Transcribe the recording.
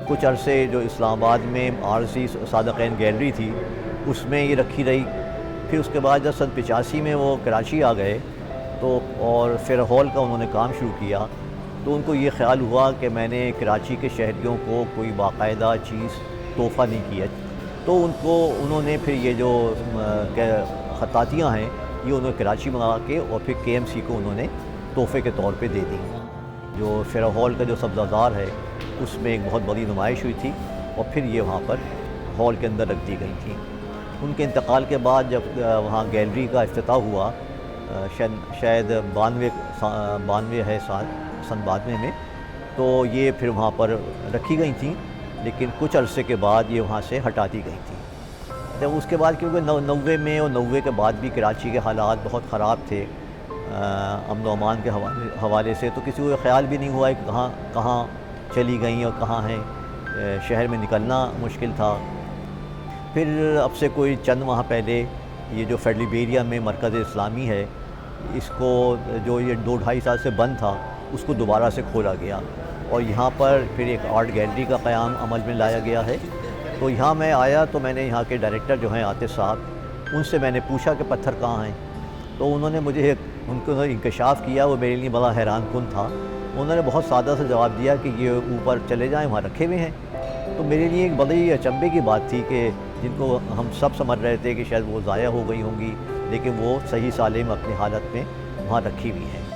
کچھ عرصے جو اسلام آباد میں عارضی صادقین گیلری تھی اس میں یہ رکھی رہی. پھر اس کے بعد جب سن 85 میں وہ کراچی آ گئے تو اور پھر ہال کا انہوں نے کام شروع کیا تو ان کو یہ خیال ہوا کہ میں نے کراچی کے شہریوں کو کوئی باقاعدہ چیز تحفہ نہیں کیا. تو انہوں نے پھر یہ جو خطاطیاں ہیں یہ انہوں نے کراچی منگا کے اور پھر KMC کو انہوں نے تحفے کے طور پہ دے دی. جو شہر ہال کا جو سبزہ ہے اس میں ایک بہت بڑی نمائش ہوئی تھی اور پھر یہ وہاں پر ہال کے اندر رکھ دی گئی تھیں. ان کے انتقال کے بعد جب وہاں گیلری کا افتتاح ہوا شاید 92 ہے سن 92 میں تو یہ پھر وہاں پر رکھی گئی تھیں لیکن کچھ عرصے کے بعد یہ وہاں سے ہٹا دی گئی تھیں. جب اس کے بعد کیونکہ 90 میں اور 90 کے بعد بھی کراچی کے حالات بہت خراب تھے امن و امان کے حوالے سے تو کسی کو خیال بھی نہیں ہوا کہ کہاں چلی گئیں اور کہاں ہیں. شہر میں نکلنا مشکل تھا. پھر اب سے کوئی چند ماہ پہلے یہ جو فیڈرل بیریا میں مرکز اسلامی ہے اس کو جو یہ 2-2.5 سال سے بند تھا اس کو دوبارہ سے کھولا گیا اور یہاں پر پھر ایک آرٹ گیلری کا قیام عمل میں لایا گیا ہے. تو یہاں میں آیا تو میں نے یہاں کے ڈائریکٹر جو ہیں عاطف صاحب ان سے میں نے پوچھا کہ پتھر کہاں ہیں تو انہوں نے مجھے ان کو انکشاف کیا. وہ میرے لیے بڑا حیران کن تھا. انہوں نے بہت سادہ سے جواب دیا کہ یہ اوپر چلے جائیں وہاں رکھے ہوئے ہیں. تو میرے لیے ایک بڑی اچنبھے کی بات تھی کہ جن کو ہم سب سمجھ رہے تھے کہ شاید وہ ضائع ہو گئی ہوں گی لیکن وہ صحیح سالم اپنی حالت میں وہاں رکھی ہوئی ہیں.